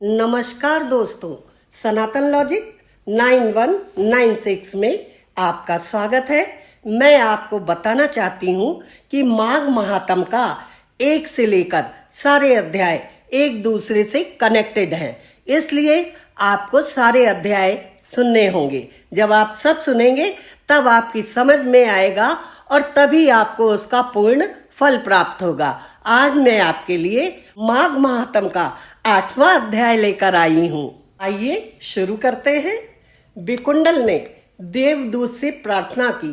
नमस्कार दोस्तों, सनातन लॉजिक 9196 में आपका स्वागत है। मैं आपको बताना चाहती हूँ कि माघ महात्म का एक से लेकर सारे अध्याय एक दूसरे से कनेक्टेड हैं, इसलिए आपको सारे अध्याय सुनने होंगे। जब आप सब सुनेंगे तब आपकी समझ में आएगा और तभी आपको उसका पूर्ण फल प्राप्त होगा। आज मैं आपके लिए माघ महात्म का 8वां अध्याय लेकर आई हूँ। आइए शुरू करते हैं। विकुंडल ने देवदूत से प्रार्थना की,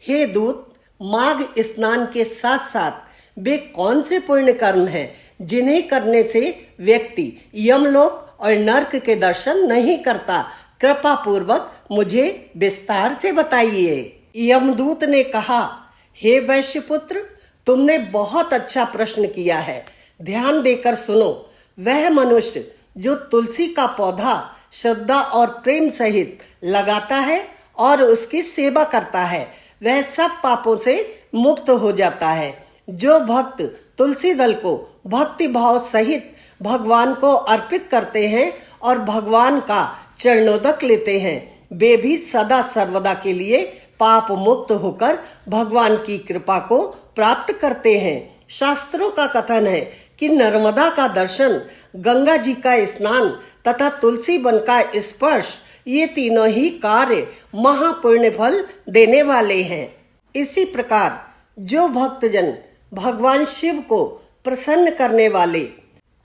हे दूत, माघ स्नान के साथ साथ वे कौन से पुण्य कर्म हैं जिन्हें करने से व्यक्ति यमलोक और नर्क के दर्शन नहीं करता? कृपा पूर्वक मुझे विस्तार से बताइए। यमदूत ने कहा, हे वैश्यपुत्र, तुमने बहुत अच्छा प्रश्न किया है। ध्यान देकर सुनो। वह मनुष्य जो तुलसी का पौधा श्रद्धा और प्रेम सहित लगाता है और उसकी सेवा करता है, वह सब पापों से मुक्त हो जाता है। जो भक्त तुलसी दल को भक्ति भाव सहित भगवान को अर्पित करते हैं और भगवान का चरणोदक लेते हैं, वे भी सदा सर्वदा के लिए पाप मुक्त होकर भगवान की कृपा को प्राप्त करते हैं। शास्त्रों का कथन है कि नर्मदा का दर्शन, गंगा जी का स्नान तथा तुलसी वन का स्पर्श, ये तीनों ही कार्य महापुण्य फल देने वाले हैं। इसी प्रकार जो भक्तजन भगवान शिव को प्रसन्न करने वाले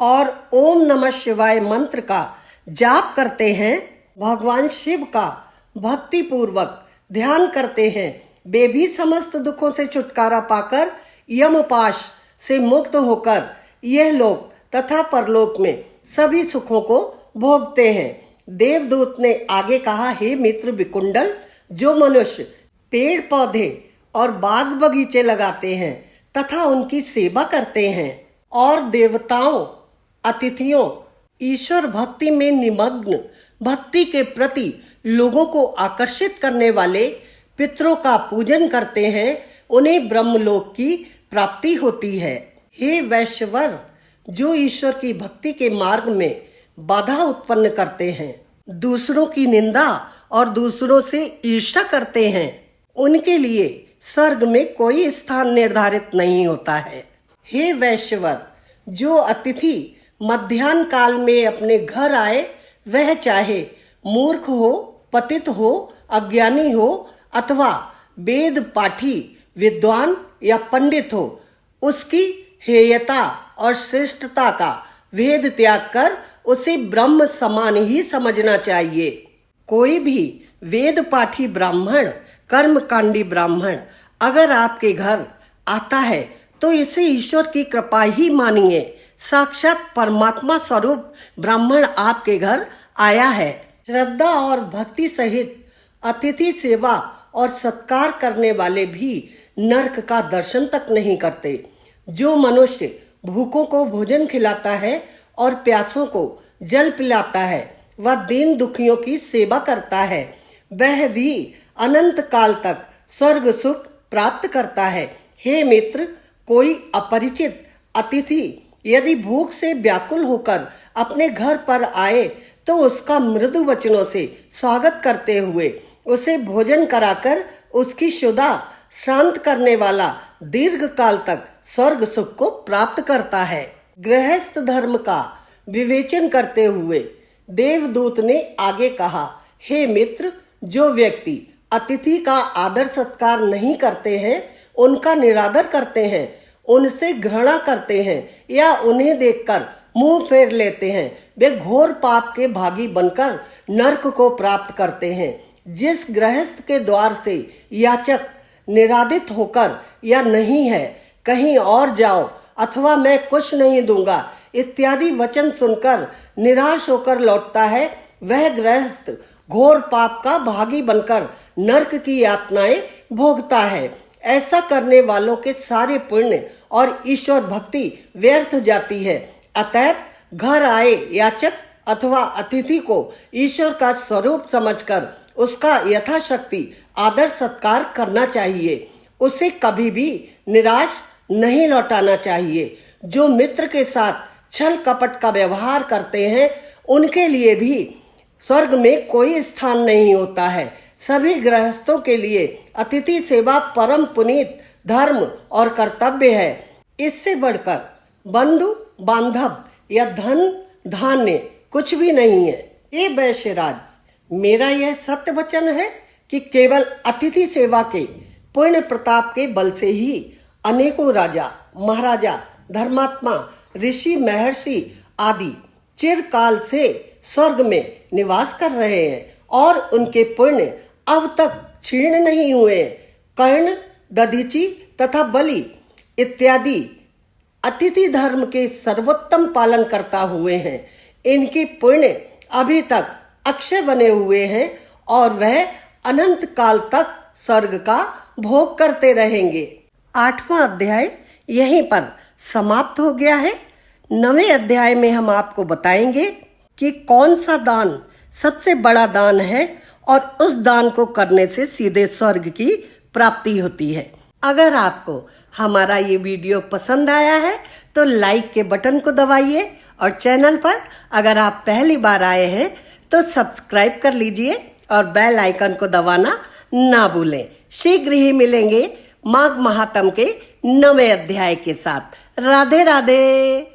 और ओम नमः शिवाय मंत्र का जाप करते हैं, भगवान शिव का भक्ति पूर्वक ध्यान करते हैं, वे भी समस्त दुखों से छुटकारा पाकर यमपाश से मुक्त होकर यह लोक तथा परलोक में सभी सुखों को भोगते हैं। देवदूत ने आगे कहा, हे मित्र विकुंडल, जो मनुष्य पेड़ पौधे और बाग बगीचे लगाते हैं तथा उनकी सेवा करते हैं और देवताओं, अतिथियों, ईश्वर भक्ति में निमग्न, भक्ति के प्रति लोगों को आकर्षित करने वाले पितरों का पूजन करते हैं, उन्हें ब्रह्मलोक की प्राप्ति होती है। हे वैश्यवर, जो ईश्वर की भक्ति के मार्ग में बाधा उत्पन्न करते हैं, दूसरों की निंदा और दूसरों से ईर्ष्या करते हैं, उनके लिए स्वर्ग में कोई स्थान निर्धारित नहीं होता है। हे वैश्यवर, जो अतिथि मध्याह्न काल में अपने घर आए, वह चाहे मूर्ख हो, पतित हो, अज्ञानी हो अथवा वेद पाठी, विद्वान या पंडित हो, उसकी हेयता और श्रेष्ठता का भेद त्याग कर उसे ब्रह्म समान ही समझना चाहिए। कोई भी वेद पाठी ब्राह्मण, कर्मकांडी ब्राह्मण अगर आपके घर आता है तो इसे ईश्वर की कृपा ही मानिए। साक्षात परमात्मा स्वरूप ब्राह्मण आपके घर आया है। श्रद्धा और भक्ति सहित अतिथि सेवा और सत्कार करने वाले भी नरक का दर्शन तक नहीं करते। जो मनुष्य भूखों को भोजन खिलाता है और प्यासों को जल पिलाता है, वह दीन दुखियों की सेवा करता है, वह भी अनंत काल तक स्वर्ग सुख प्राप्त करता है। हे मित्र, कोई अपरिचित अतिथि यदि भूख से व्याकुल होकर अपने घर पर आए तो उसका मृदु वचनों से स्वागत करते हुए उसे भोजन कराकर उसकी क्षुधा शांत करने वाला दीर्घ काल तक स्वर्ग सुख को प्राप्त करता है। गृहस्थ धर्म का विवेचन करते हुए देवदूत ने आगे कहा, हे मित्र, जो व्यक्ति अतिथि का आदर सत्कार नहीं करते हैं, उनका निरादर करते हैं, उनसे घृणा करते हैं या उन्हें देखकर मुंह फेर लेते हैं, वे घोर पाप के भागी बनकर नरक को प्राप्त करते हैं। जिस गृहस्थ के द्वार से याचक निरादित होकर या नहीं है, कहीं और जाओ अथवा मैं कुछ नहीं दूंगा इत्यादि वचन सुनकर निराश होकर लौटता है, वह गृहस्थ घोर पाप का भागी बनकर नरक की यातनाएं भोगता है। ऐसा करने वालों के सारे पुण्य और ईश्वर भक्ति व्यर्थ जाती है। अतएव घर आए याचक अथवा अतिथि को ईश्वर का स्वरूप समझकर उसका यथाशक्ति आदर सत्कार करना चाहिए। उसे कभी भी निराश नहीं लौटाना चाहिए। जो मित्र के साथ छल कपट का व्यवहार करते हैं, उनके लिए भी स्वर्ग में कोई स्थान नहीं होता है। सभी गृहस्थों के लिए अतिथि सेवा परम पुनीत धर्म और कर्तव्य है। इससे बढ़कर बंधु बांधव या धन धान्य कुछ भी नहीं है। ये वैश्यराज, मेरा यह सत्य वचन है कि केवल अतिथि सेवा के पुण्य प्रताप के बल से ही अनेकों राजा महाराजा धर्मात्मा ऋषि महर्षि आदि चिरकाल से स्वर्ग में निवास कर रहे हैं और उनके पुण्य अब तक क्षीण नहीं हुए। कर्ण, दधीचि तथा बलि इत्यादि अतिथि धर्म के सर्वोत्तम पालन करता हुए हैं। इनके पुण्य अभी तक अक्षय बने हुए हैं और वह अनंत काल तक स्वर्ग का भोग करते रहेंगे। 8वां अध्याय यहीं पर समाप्त हो गया है। 9वें अध्याय में हम आपको बताएंगे कि कौन सा दान सबसे बड़ा दान है और उस दान को करने से सीधे स्वर्ग की प्राप्ति होती है। अगर आपको हमारा ये वीडियो पसंद आया है तो लाइक के बटन को दबाइए और चैनल पर अगर आप पहली बार आए हैं तो सब्सक्राइब कर लीजिए और बेल आइकन को दबाना ना भूलें। शीघ्र ही मिलेंगे माघ महात्म के 9वें अध्याय के साथ। राधे राधे।